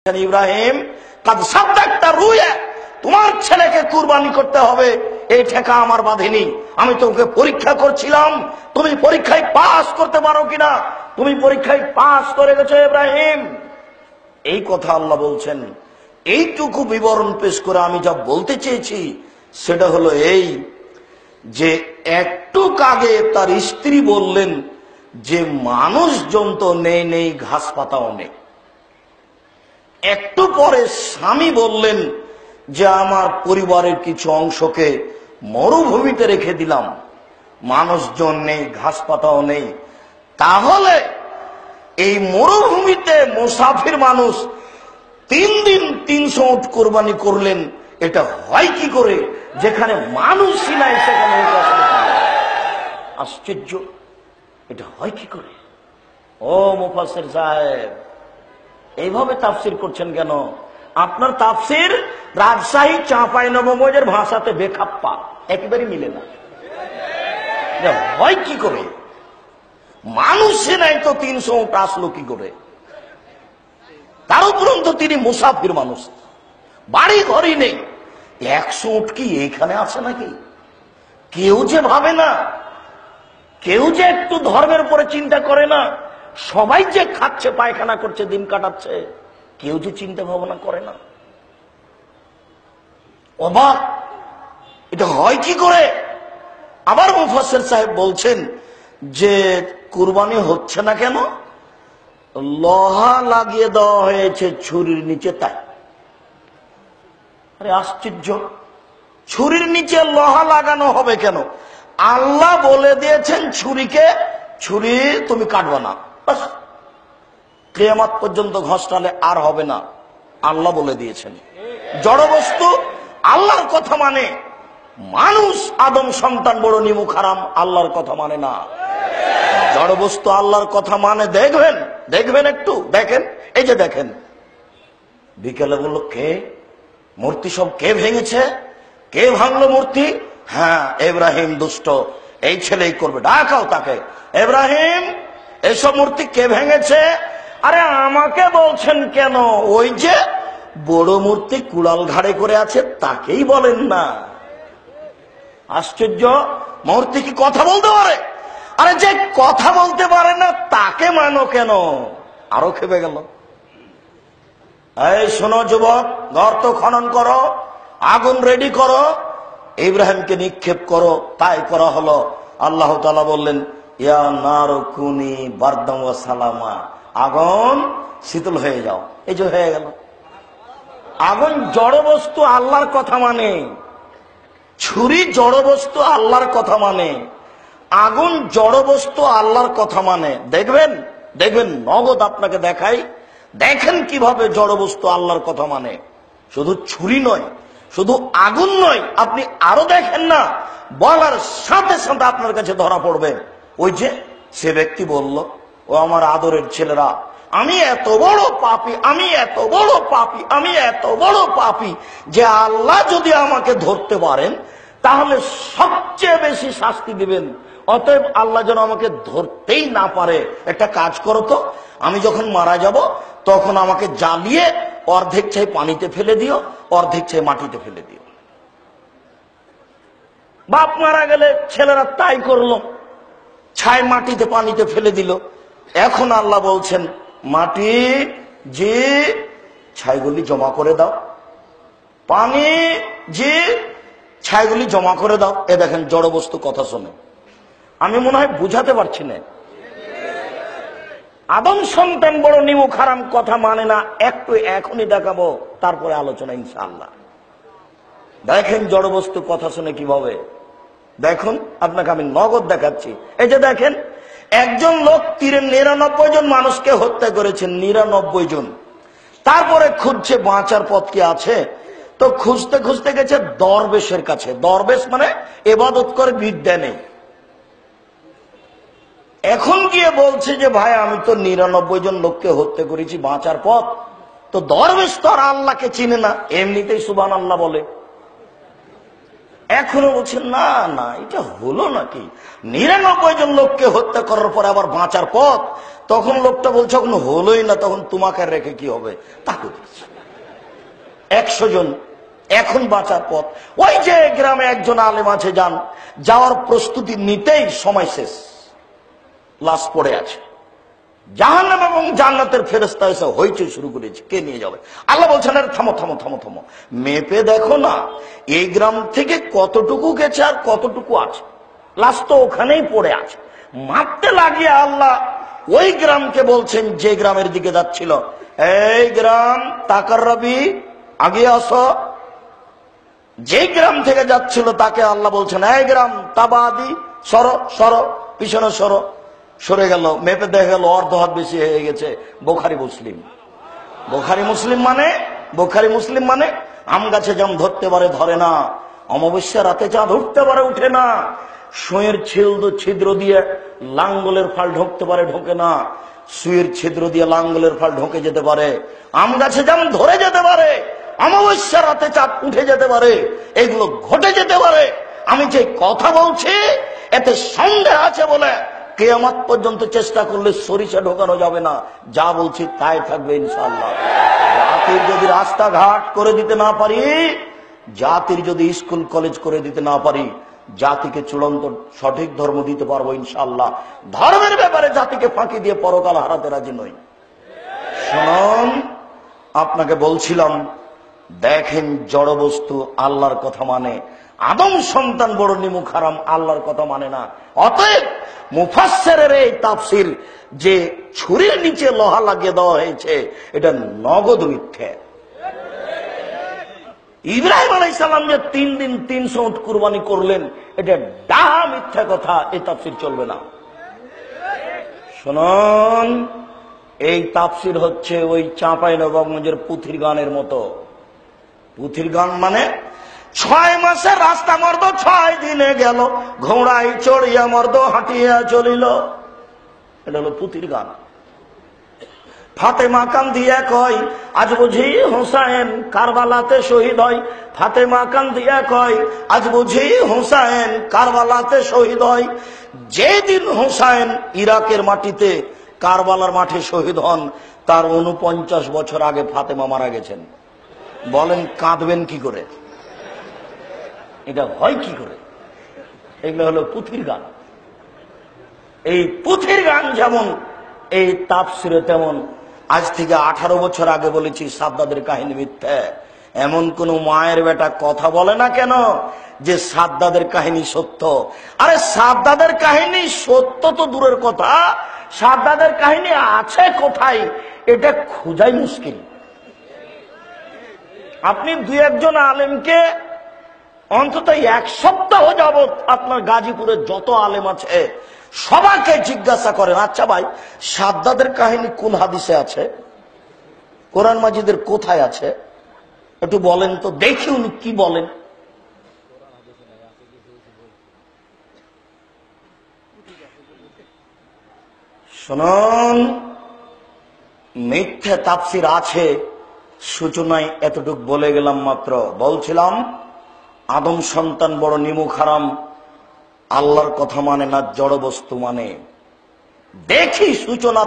ইব্রাহিম কাদ সাদ্দাকতা রুয়া, তোমার ছেলেকে কুরবানি করতে হবে এই ঠেকা আমার বাঁধেনি। আমি তোমাকে পরীক্ষা করছিলাম তুমি পরীক্ষায় পাস করতে পারো কিনা। তুমি পরীক্ষায় পাস করে গেছো ইব্রাহিম। এই কথা আল্লাহ বলছেন। এইটুকু বিবরণ পেশ করে আমি যা বলতে চেয়েছি সেটা হলো এই যে একটু আগে তার স্ত্রী বললেন যে মানুষজন তো নেই নেই ঘাস পাতাও নেই। একটু পরে স্বামী বললেন যে আমার পরিবারের কিছু অংশকে মরুভূমিতে রেখে দিলাম, মানুষজন নেই ঘাস পাতাও নেই। তাহলে এই মরুভূমিতে মুসাফির মানুষ 3 দিন 300 উট কোরবানি করলেন, এটা হয় কি করে যেখানে মানুষই নাই সেখানে? আশ্চর্য, এটা হয় কি করে? ও মুফাসসির সাহেব, এইভাবে তাফসির করছেন কেন? আপনার তাফসির রাজশাহী চাঁপাইনবাবগঞ্জের ভাষাতে বেখাপ্পা, একেবারে মিলে না। হয় কি করে? মানুষে নাই তো 300 উট আসলো কি করে? তার উপরন্ত তিনি মুসাফির মানুষ, বাড়ি ঘরই নেই। 100 উট কি এইখানে আছে নাকি? কেউ যে ভাবে না, কেউ যে একটু ধর্মের উপরে চিন্তা করে না। সবাই যে খাচ্ছে, পায়খানা করছে, দিন কাটাচ্ছে, কেউ যে চিন্তা ভাবনা করে না। অবাক, এটা হয় কি করে? আবার মুফাসসির সাহেব বলছেন যে কুরবানি হচ্ছে না কেন? লোহা লাগিয়ে দেওয়া হয়েছে ছুরির নিচে, তাই। আরে আশ্চর্য, ছুরির নিচে লোহা লাগানো হবে কেন? আল্লাহ বলে দিয়েছেন ছুরিকে, ছুরি তুমি কাটবে না, বাস। কিয়ামত পর্যন্ত ঘষটালে আর হবে না, আল্লাহ বলে দিয়েছেন। জড় বস্তু আল্লাহর কথা মানে, মানুষ আদম সন্তান বড় নিমুখ হারাম, আল্লাহর কথা মানে না। জড় বস্তু আল্লাহর কথা মানে। দেখবেন দেখবেন একটু দেখেন, এই যে দেখেন বিকেলে বললো কে মূর্তি সব কে ভেঙেছে? কে ভাঙলো মূর্তি? হ্যাঁ, ইব্রাহিম দুষ্ট, এই ছেলেই করবে। ডাকাও তাকে, ইব্রাহিম এসব মূর্তি কে ভেঙেছে? আরে আমাকে বলছেন কেন? ওই যে বড় মূর্তি কুড়াল ঘাড়ে করে আছে তাকেই বলেন না। আশ্চর্য, মূর্তি কি কথা বলতে পারে? আরে যে কথা বলতে পারে না তাকে মানো কেন? আরো খেপে গেল। এই শোনো যুবক, গর্ত খনন করো, আগুন রেডি করো, ইব্রাহিমকে নিক্ষেপ করো। তাই করা হলো। আল্লাহ তাআলা বললেন ইয়া নারু কুনি বারদাম ওয়া সালামা, আগুন শীতল হয়ে যাও। এই যে হয়ে গেল। আগুন জড় বস্তু, আল্লাহর কথা মানে। ছুরি জড় বস্তু, আল্লাহর কথা মানে। আগুন জড় বস্তু, আল্লাহর কথা মানে। দেখবেন দেখবেন নগদ আপনাকে দেখাই, দেখেন কিভাবে জড় বস্তু আল্লাহর কথা মানে। শুধু ছুরি নয়, শুধু আগুন নয়, আপনি আরো দেখেন না, বলার সাথে সাথে আপনার কাছে ধরা পড়বে। ওই যে সে ব্যক্তি বলল, ও আমার আদরের ছেলেরা, আমি এত বড় পাপী, আমি এত বড় পাপী, আমি এত বড় পাপী যে আল্লাহ যদি আমাকে ধরতে পারেন তাহলে সবচেয়ে বেশি শাস্তি দিবেন। অতএব আল্লাহ যেন আমাকে ধরতেই না পারে। একটা কাজ করো তো, আমি যখন মারা যাব তখন আমাকে জ্বালিয়ে অর্ধেক চাই পানিতে ফেলে দিও, অর্ধেক চাই মাটিতে ফেলে দিও। বাপ মারা গেলে ছেলেরা তাই করলো, ছাই মাটিতে পানিতে ফেলে দিল। এখন আল্লাহ বলছেন মাটি যে ছাইগুলি জমা করে দাও, পানি যে ছাইগুলি জমা করে দাও। এ দেখেন জড় বস্তু কথা শোনে। আমি মনে হয় বুঝাতে পারছি না। আদম সন্তান বড় নিমুখ হারাম, কথা মানে না। একটু এখনই দেখাবো, তারপরে আলোচনা ইনশাআল্লাহ। দেখেন জড় বস্তু কথা শুনে কিভাবে। দেখুন, আপনাকে আমি নগদ দেখাচ্ছি। এই যে দেখেন, একজন লোক তীরে 99 জন মানুষকে হত্যা করেছেন, 99 জন। তারপরে খুঁজছে বাঁচার পথ কি আছে। তো খুঁজতে খুঁজতে গেছে দরবেশের কাছে। দরবেশ মানে ইবাদত করে, বিদ্যা নেই। এখন গিয়ে বলছে যে ভাই আমি তো 99 জন লোককে হত্যা করেছি, বাঁচার পথ। তো দরবেশ তো আর আল্লাহকে চিনে না, এমনিতেই সুবহানাল্লাহ বলে। এখনো বলছেন না না এটা হলো নাকি, 99 জন লোককে হত্যা করার পরে আবার বাঁচার পথ। তখন লোকটা বলছে এখন হলোই না, তখন তোমাকে রেখে কি হবে, তাকে 100 জন এখন বাঁচার পথ। ওই যে গ্রামে একজন আলেম আছে, যান, যাওয়ার প্রস্তুতি নিতেই সময় শেষ, লাশ পড়ে আছে। জাহান্নাম এবং জান্নাতের ফেরেশতা এসে হইচই শুরু করেছে, কে নিয়ে যাবে। আল্লাহ বলছেন আরে থামো থামো থামো থামো, মেপে দেখো না এই গ্রাম থেকে কতটুকু গেছে আর কতটুকু আছে, লাশ তো ওখানেই পড়ে আছে। মারতে লাগিয়ে আল্লাহ ওই গ্রামকে বলছেন যে গ্রামের দিকে যাচ্ছিল, এই গ্রাম তাকার রবি আগে আসো। যে গ্রাম থেকে যাচ্ছিল তাকে আল্লাহ বলছেন এই গ্রাম তাবাদি সরো সরো, পিছনে সরো। সরে গেল, মেপে দেখা গেল অর্ধ হাত বেশি হয়ে গেছে। বোখারি মুসলিম, বোখারি মুসলিম মানে, বোখারি মুসলিম মানে আম গাছে জাম ধরতে পারে ধরে না, অমাবস্যা রাতে চাঁদ উঠতে পারে উঠে না, সুঁয়ের ছিদ্র দিয়ে লাঙ্গলের ফাল ঢুকতে পারে ঢোকে না, সুঁয়ের ছিদ্র দিয়ে লাঙ্গলের ফাল ঢোকে যেতে পারে, আম গাছে জাম ধরে যেতে পারে, অমাবস্যা রাতে চাঁদ উঠে যেতে পারে, এগুলো ঘটে যেতে পারে। আমি যে কথা বলছি এতে সন্দেহ আছে বলে কিয়ামত পর্যন্ত চেষ্টা করলে সরিষা ঢোকানো যাবে না, যা বলছি তাই থাকবে ইনশাআল্লাহ। জাতির যদি রাস্তাঘাট করে দিতে না পারি, জাতির যদি স্কুল কলেজ করে দিতে না পারি, জাতিকে চূড়ান্ত সঠিক ধর্ম দিতে পারবো ইনশাআল্লাহ। ধর্মের ব্যাপারে জাতিকে ফাঁকি দিয়ে পরকাল হারাতে রাজি নই। শুনুন, আপনাকে বলছিলাম দেখেন জড় বস্তু আল্লাহর কথা মানে, আদম সন্তান বড় নিমুখ হারাম আল্লাহর কথা মানে না। অতএব মুফাসসিরের এই তাফসীর যে ছুরির নিচে লোহা লাগিয়ে দেওয়া হয়েছে এটা নগদ মিথ্যে। ইব্রাহিম আলাইহিস সালাম যে 3 দিন 300 উট কুরবানি করলেন এটা ডাহা মিথ্যা কথা, এই তাফসীর চলবে না। শুনুন, এই তাফসীর হচ্ছে ওই চাঁপাইনবাবগঞ্জের পুথির গানের মতো। পুথির গান মানে 6 মাসের রাস্তা মর্দ 6 দিনে গেল, ঘোড়ায় চড়িয়া মর্দ হাঁটিয়া চলিল, এটা হলো পুথির গান। ফাতেমা কান্দিয়া কয় আজ বুঝি হুসাইন কারবালাতে শহীদ হয়, ফাতেমা কান্দিয়া কয় আজ বুঝি হুসাইন কারবালাতে শহীদ হয়। যেদিন হুসাইন ইরাকের মাটিতে কারবালার মাঠে শহীদ হন তার 49 বছর আগে ফাতেমা মারা গেছেন। বলেন কাঁদবেন কি করে, এটা হয় কি করে? এগুলো হলো পুথির গান। এই পুথির গান যেমন এই তাফসিরে তেমন। আজ থেকে 18 বছর আগে বলেছি সাদ্দাদের কাহিনী মিথ্যা। এমন কোন মায়ের বেটা কথা বলে না কেন যে সাদ্দাদের কাহিনী সত্য। আরে সাদ্দাদের কাহিনী সত্য তো দূরের কথা, সাদ্দাদের কাহিনী আছে কোথায় এটা খোঁজাই মুশকিল। আপনি 2-1 জন আলেমকে অন্তত 1 সপ্তাহ যাবত আপনার গাজীপুরের যত আলেম আছে সবাইকে জিজ্ঞাসা করেন, আচ্ছা ভাই সাদ্দাদের কাহিনী কোন হাদিসে আছে, কোরআন মাজিদের কোথায় আছে, একটু বলেন তো দেখি উনি কি বলেন। শুনুন, মিথ্যা তাফসীর আছে, সূচনায় এতটুক বলে গেলাম মাত্র। বলছিলাম আদম সন্তান বড় নিমুখ হারাম, আল্লাহর কথা মানে না, জড় বস্তু মানে। দেখি সূচনা